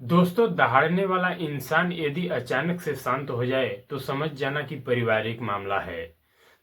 दोस्तों, दहाड़ने वाला इंसान यदि अचानक से शांत हो जाए तो समझ जाना कि पारिवारिक मामला है।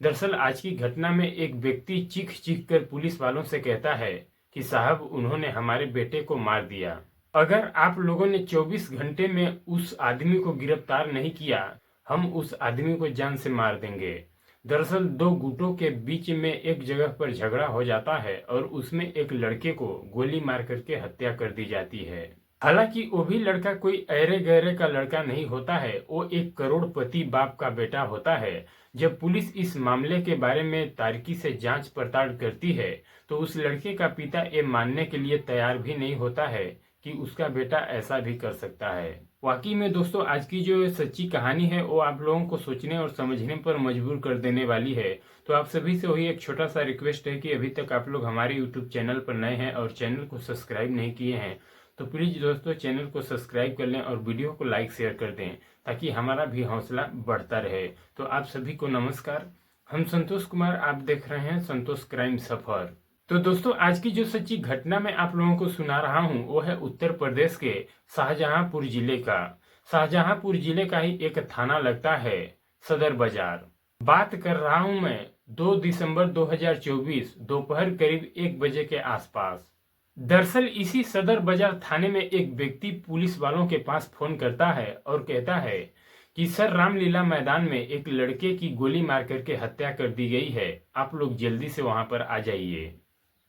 दरअसल आज की घटना में एक व्यक्ति चीख चीख कर पुलिस वालों से कहता है कि साहब, उन्होंने हमारे बेटे को मार दिया। अगर आप लोगों ने 24 घंटे में उस आदमी को गिरफ्तार नहीं किया, हम उस आदमी को जान से मार देंगे। दरअसल दो गुटों के बीच में एक जगह पर झगड़ा हो जाता है और उसमें एक लड़के को गोली मार करके हत्या कर दी जाती है। हालांकि वो भी लड़का कोई अरे गहरे का लड़का नहीं होता है, वो एक करोड़पति बाप का बेटा होता है। जब पुलिस इस मामले के बारे में तारीकी से जांच पड़ताल करती है तो उस लड़के का पिता ये मानने के लिए तैयार भी नहीं होता है कि उसका बेटा ऐसा भी कर सकता है। वाकई में दोस्तों, आज की जो सच्ची कहानी है वो आप लोगों को सोचने और समझने पर मजबूर कर देने वाली है। तो आप सभी से वही एक छोटा सा रिक्वेस्ट है कि अभी तक आप लोग हमारे यूट्यूब चैनल पर नए हैं और चैनल को सब्सक्राइब नहीं किए हैं तो प्लीज दोस्तों चैनल को सब्सक्राइब कर लें और वीडियो को लाइक शेयर कर दें ताकि हमारा भी हौसला बढ़ता रहे। तो आप सभी को नमस्कार, हम संतोष कुमार, आप देख रहे हैं संतोष क्राइम सफर। तो दोस्तों, आज की जो सच्ची घटना मैं आप लोगों को सुना रहा हूं वो है उत्तर प्रदेश के शाहजहांपुर जिले का। शाहजहांपुर जिले का ही एक थाना लगता है सदर बाजार। बात कर रहा हूं मैं 2 दिसंबर 2024 दोपहर करीब 1 बजे के आसपास। दरअसल इसी सदर बाजार थाने में एक व्यक्ति पुलिस वालों के पास फोन करता है और कहता है कि सर, रामलीला मैदान में एक लड़के की गोली मार करके हत्या कर दी गई है, आप लोग जल्दी से वहां पर आ जाइए।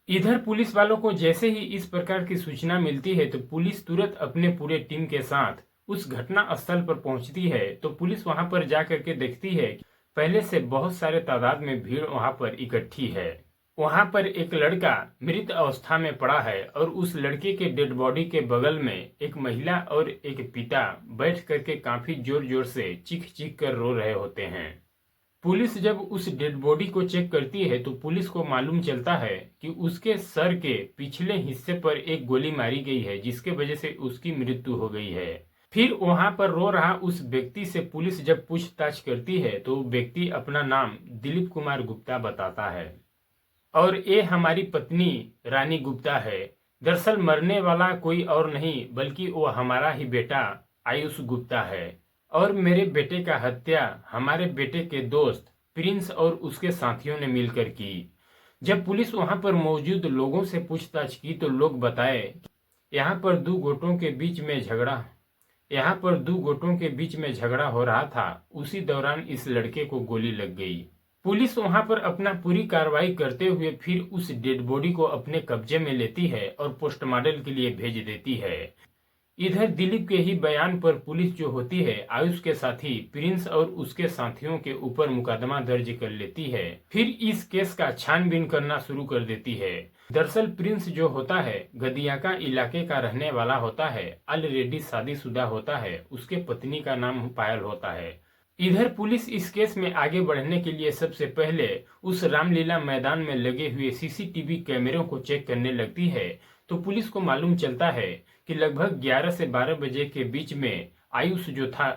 इधर पुलिस वालों को जैसे ही इस प्रकार की सूचना मिलती है तो पुलिस तुरंत अपने पूरे टीम के साथ उस घटना स्थल पर पहुंचती है। तो पुलिस वहां पर जा करके देखती है कि पहले से बहुत सारे तादाद में भीड़ वहां पर इकट्ठी है। वहां पर एक लड़का मृत अवस्था में पड़ा है और उस लड़के के डेड बॉडी के बगल में एक महिला और एक पिता बैठ करके काफी जोर जोर से चीख चीख कर रो रहे होते हैं। पुलिस जब उस डेड बॉडी को चेक करती है तो पुलिस को मालूम चलता है कि उसके सर के पिछले हिस्से पर एक गोली मारी गई है जिसके वजह से उसकी मृत्यु हो गई है। फिर वहां पर रो रहा उस व्यक्ति से पुलिस जब पूछताछ करती है तो व्यक्ति अपना नाम दिलीप कुमार गुप्ता बताता है और ये हमारी पत्नी रानी गुप्ता है। दरअसल मरने वाला कोई और नहीं बल्कि वो हमारा ही बेटा आयुष गुप्ता है और मेरे बेटे का हत्या हमारे बेटे के दोस्त प्रिंस और उसके साथियों ने मिलकर की। जब पुलिस वहां पर मौजूद लोगों से पूछताछ की तो लोग बताए यहाँ पर दो गुटों के बीच में झगड़ा हो रहा था। उसी दौरान इस लड़के को गोली लग गई। पुलिस वहां पर अपना पूरी कार्रवाई करते हुए फिर उस डेड बॉडी को अपने कब्जे में लेती है और पोस्टमार्टम के लिए भेज देती है। इधर दिलीप के ही बयान पर पुलिस जो होती है आयुष के साथी प्रिंस और उसके साथियों के ऊपर मुकदमा दर्ज कर लेती है। फिर इस केस का छानबीन करना शुरू कर देती है। दरअसल प्रिंस जो होता है गदियाका इलाके का रहने वाला होता है, ऑलरेडी शादीशुदा होता है, उसके पत्नी का नाम पायल होता है। इधर पुलिस इस केस में आगे बढ़ने के लिए सबसे पहले उस रामलीला मैदान में लगे हुए सीसीटीवी कैमरों को चेक करने लगती है। तो पुलिस को मालूम चलता है कि लगभग 11 से 12 बजे के बीच में आयुष जो था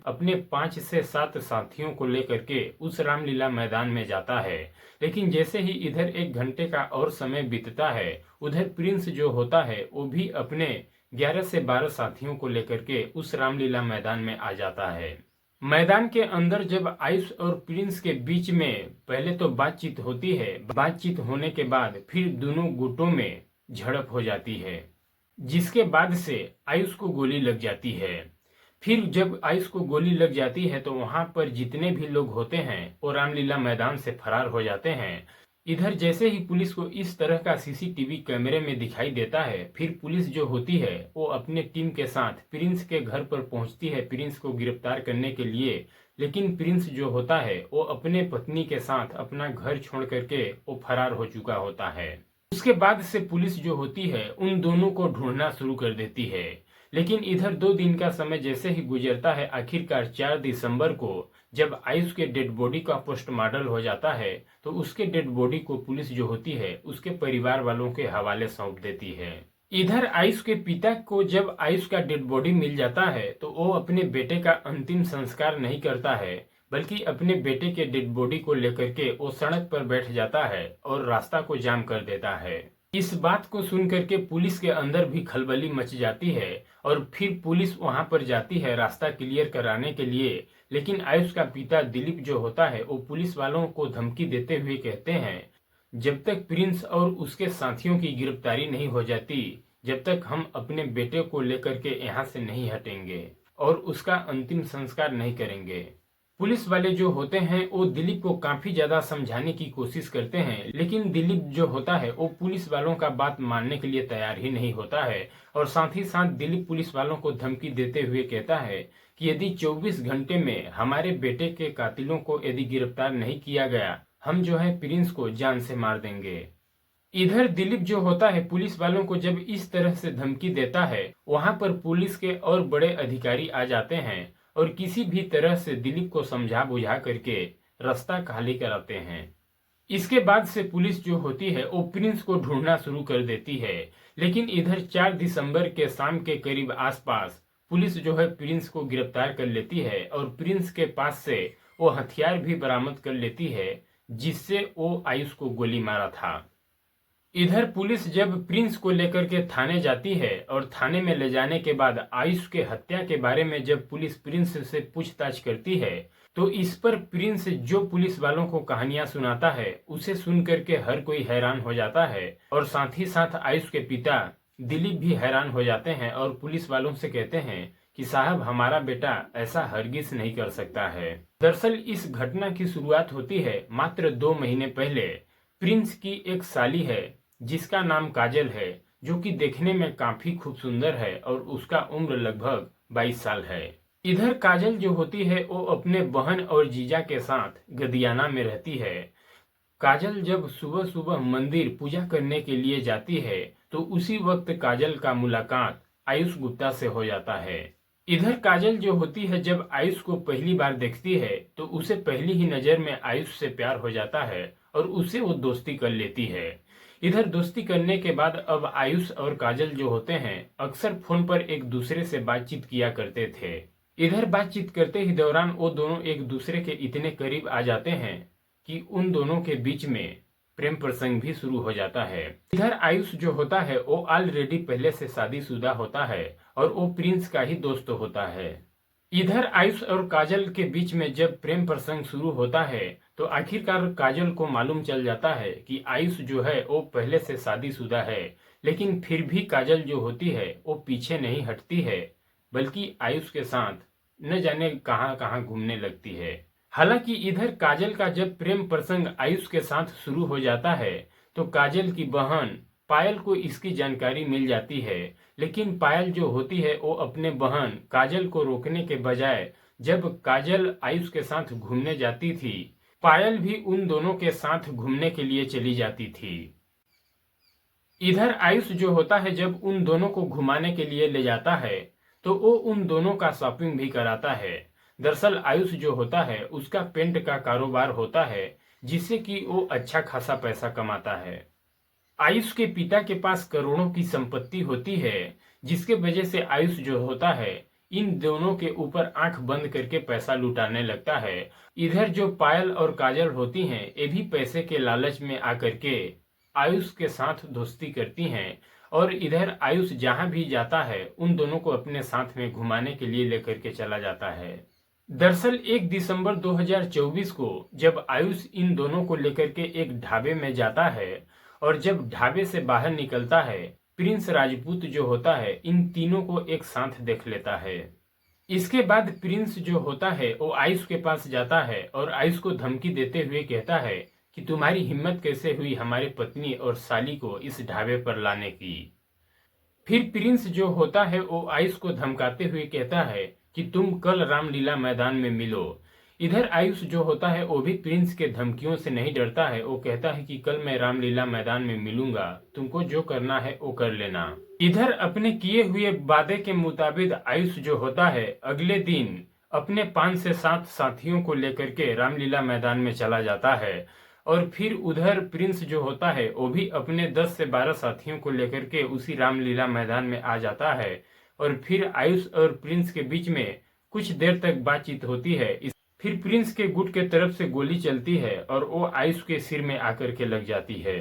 अपने 5 से 7 साथियों को लेकर के उस रामलीला मैदान में जाता है। लेकिन जैसे ही इधर 1 घंटे का और समय बीतता है उधर प्रिंस जो होता है वो भी अपने 11 से 12 साथियों को लेकर के उस रामलीला मैदान में आ जाता है। मैदान के अंदर जब आयुष और प्रिंस के बीच में पहले तो बातचीत होती है। बातचीत होने के बाद फिर दोनों गुटों में झड़प हो जाती है जिसके बाद से आयुष को गोली लग जाती है। फिर जब आयुष को गोली लग जाती है तो वहां पर जितने भी लोग होते हैं वो रामलीला मैदान से फरार हो जाते हैं। इधर जैसे ही पुलिस को इस तरह का सीसीटीवी कैमरे में दिखाई देता है फिर पुलिस जो होती है वो अपने टीम के साथ प्रिंस के घर पर पहुंचती है प्रिंस को गिरफ्तार करने के लिए। लेकिन प्रिंस जो होता है वो अपने पत्नी के साथ अपना घर छोड़ करके वो फरार हो चुका होता है। उसके बाद से पुलिस जो होती है उन दोनों को ढूंढना शुरू कर देती है। लेकिन इधर 2 दिन का समय जैसे ही गुजरता है आखिरकार 4 दिसंबर को जब आयुष के डेड बॉडी का पोस्टमार्टम हो जाता है तो उसके डेड बॉडी को पुलिस जो होती है उसके परिवार वालों के हवाले सौंप देती है। इधर आयुष के पिता को जब आयुष का डेड बॉडी मिल जाता है तो वो अपने बेटे का अंतिम संस्कार नहीं करता है बल्कि अपने बेटे के डेड बॉडी को लेकर के वो सड़क पर बैठ जाता है और रास्ता को जाम कर देता है। इस बात को सुन करके पुलिस के अंदर भी खलबली मच जाती है और फिर पुलिस वहां पर जाती है रास्ता क्लियर कराने के लिए। लेकिन आयुष का पिता दिलीप जो होता है वो पुलिस वालों को धमकी देते हुए कहते हैं, जब तक प्रिंस और उसके साथियों की गिरफ्तारी नहीं हो जाती, जब तक हम अपने बेटे को लेकर के यहाँ से नहीं हटेंगे और उसका अंतिम संस्कार नहीं करेंगे। पुलिस वाले जो होते हैं वो दिलीप को काफी ज्यादा समझाने की कोशिश करते हैं, लेकिन दिलीप जो होता है वो पुलिस वालों का बात मानने के लिए तैयार ही नहीं होता है। और साथ ही साथ दिलीप पुलिस वालों को धमकी देते हुए कहता है कि यदि 24 घंटे में हमारे बेटे के कातिलों को यदि गिरफ्तार नहीं किया गया, हम जो है प्रिंस को जान से मार देंगे। इधर दिलीप जो होता है पुलिस वालों को जब इस तरह से धमकी देता है, वहां पर पुलिस के और बड़े अधिकारी आ जाते हैं और किसी भी तरह से दिलीप को समझा बुझा करके रास्ता खाली कराते हैं। इसके बाद से पुलिस जो होती है वो प्रिंस को ढूंढना शुरू कर देती है। लेकिन इधर 4 दिसंबर के शाम के करीब आसपास पुलिस जो है प्रिंस को गिरफ्तार कर लेती है और प्रिंस के पास से वो हथियार भी बरामद कर लेती है जिससे वो आयुष को गोली मारा था। इधर पुलिस जब प्रिंस को लेकर के थाने जाती है और थाने में ले जाने के बाद आयुष के हत्या के बारे में जब पुलिस प्रिंस से पूछताछ करती है, तो इस पर प्रिंस जो पुलिस वालों को कहानियां सुनाता है उसे सुन करके हर कोई हैरान हो जाता है और साथ ही साथ आयुष के पिता दिलीप भी हैरान हो जाते हैं और पुलिस वालों से कहते हैं कि साहब, हमारा बेटा ऐसा हरगिज नहीं कर सकता है। दरअसल इस घटना की शुरुआत होती है मात्र 2 महीने पहले। प्रिंस की एक साली है जिसका नाम काजल है, जो कि देखने में काफी खूब सुंदर है और उसका उम्र लगभग 22 साल है। इधर काजल जो होती है वो अपने बहन और जीजा के साथ गदियाना में रहती है। काजल जब सुबह सुबह मंदिर पूजा करने के लिए जाती है तो उसी वक्त काजल का मुलाकात आयुष गुप्ता से हो जाता है। इधर काजल जो होती है जब आयुष को पहली बार देखती है तो उसे पहली ही नजर में आयुष से प्यार हो जाता है और उससे वो दोस्ती कर लेती है। इधर दोस्ती करने के बाद अब आयुष और काजल जो होते हैं अक्सर फोन पर एक दूसरे से बातचीत किया करते थे। इधर बातचीत करते ही दौरान वो दोनों एक दूसरे के इतने करीब आ जाते हैं कि उन दोनों के बीच में प्रेम प्रसंग भी शुरू हो जाता है। इधर आयुष जो होता है वो ऑलरेडी पहले से शादीशुदा होता है और वो प्रिंस का ही दोस्त होता है। इधर आयुष और काजल के बीच में जब प्रेम प्रसंग शुरू होता है तो आखिरकार काजल को मालूम चल जाता है कि आयुष जो है वो पहले से शादीशुदा है। लेकिन फिर भी काजल जो होती है वो पीछे नहीं हटती है, बल्कि आयुष के साथ न जाने कहां कहां घूमने लगती है। हालांकि इधर काजल का जब प्रेम प्रसंग आयुष के साथ शुरू हो जाता है तो काजल की बहन पायल को इसकी जानकारी मिल जाती है। लेकिन पायल जो होती है वो अपने बहन काजल को रोकने के बजाय जब काजल आयुष के साथ घूमने जाती थी, पायल भी उन दोनों के साथ घूमने के लिए चली जाती थी। इधर आयुष जो होता है जब उन दोनों को घुमाने के लिए ले जाता है तो वो उन दोनों का शॉपिंग भी कराता है। दरअसल आयुष जो होता है उसका पेंट का कारोबार होता है जिससे कि वो अच्छा खासा पैसा कमाता है। आयुष के पिता के पास करोड़ों की संपत्ति होती है, जिसके वजह से आयुष जो होता है इन दोनों के ऊपर आंख बंद करके पैसा लुटाने लगता है। इधर जो पायल और काजल होती हैं ये भी पैसे के लालच में आकर के आयुष के साथ दोस्ती करती हैं और इधर आयुष जहां भी जाता है उन दोनों को अपने साथ में घुमाने के लिए लेकर के चला जाता है। दरअसल 1 दिसंबर 2024 को जब आयुष इन दोनों को लेकर के एक ढाबे में जाता है और जब ढाबे से बाहर निकलता है, प्रिंस राजपूत जो होता है इन तीनों को एक साथ देख लेता है। इसके बाद प्रिंस जो होता है वो आयुष के पास जाता है और आयुष को धमकी देते हुए कहता है कि तुम्हारी हिम्मत कैसे हुई हमारी पत्नी और साली को इस ढाबे पर लाने की। फिर प्रिंस जो होता है वो आयुष को धमकाते हुए कहता है कि तुम कल रामलीला मैदान में मिलो। इधर आयुष जो होता है वो भी प्रिंस के धमकियों से नहीं डरता है। वो कहता है कि कल मैं रामलीला मैदान में मिलूंगा, तुमको जो करना है वो कर लेना। इधर अपने किए हुए वादे के मुताबिक आयुष जो होता है अगले दिन अपने 5 से 7 साथियों को लेकर के रामलीला मैदान में चला जाता है और फिर उधर प्रिंस जो होता है वो भी अपने 10 से 12 साथियों को लेकर के उसी रामलीला मैदान में आ जाता है और फिर आयुष और प्रिंस के बीच में कुछ देर तक बातचीत होती है। फिर प्रिंस के गुट के तरफ से गोली चलती है और वो आयुष के सिर में आकर के लग जाती है।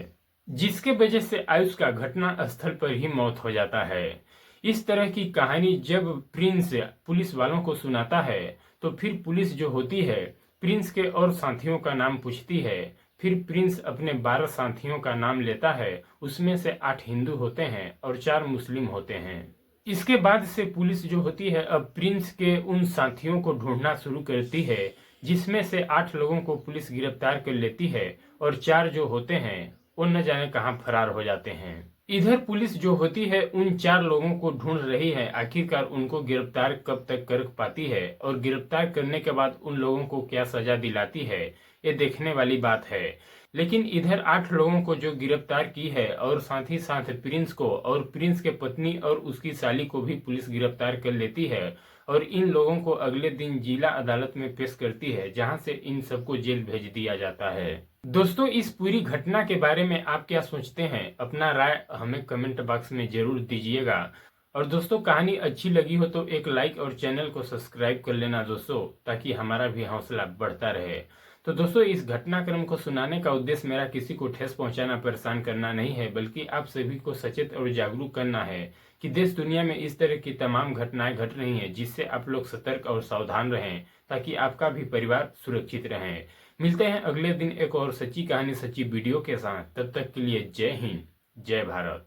जिसके वजह से आयुष का घटना स्थल पर ही मौत हो जाता है। इस तरह की कहानी जब प्रिंस पुलिस वालों को सुनाता है तो फिर पुलिस जो होती है प्रिंस के और साथियों का नाम पूछती है। फिर प्रिंस अपने 12 साथियों का नाम लेता है, उसमें से 8 हिंदू होते हैं और 4 मुस्लिम होते हैं। इसके बाद से पुलिस जो होती है अब प्रिंस के उन साथियों को ढूंढना शुरू करती है, जिसमें से 8 लोगों को पुलिस गिरफ्तार कर लेती है और 4 जो होते हैं वो न जाने कहां फरार हो जाते हैं। इधर पुलिस जो होती है उन 4 लोगों को ढूंढ रही है, आखिरकार उनको गिरफ्तार कब तक कर पाती है और गिरफ्तार करने के बाद उन लोगों को क्या सजा दिलाती है, ये देखने वाली बात है। लेकिन इधर 8 लोगों को जो गिरफ्तार की है और साथ ही साथ प्रिंस को और प्रिंस के पत्नी और उसकी साली को भी पुलिस गिरफ्तार कर लेती है और इन लोगों को अगले दिन जिला अदालत में पेश करती है, जहां से इन सबको जेल भेज दिया जाता है। दोस्तों, इस पूरी घटना के बारे में आप क्या सोचते हैं? अपना राय हमें कमेंट बॉक्स में जरूर दीजिएगा। और दोस्तों, कहानी अच्छी लगी हो तो एक लाइक और चैनल को सब्सक्राइब कर लेना दोस्तों, ताकि हमारा भी हौसला बढ़ता रहे। तो दोस्तों, इस घटनाक्रम को सुनाने का उद्देश्य मेरा किसी को ठेस पहुंचाना, परेशान करना नहीं है, बल्कि आप सभी को सचेत और जागरूक करना है कि देश दुनिया में इस तरह की तमाम घटनाएं घट रही हैं, जिससे आप लोग सतर्क और सावधान रहें, ताकि आपका भी परिवार सुरक्षित रहे। मिलते हैं अगले दिन एक और सच्ची कहानी, सच्ची वीडियो के साथ। तब तक के लिए जय हिंद, जय भारत।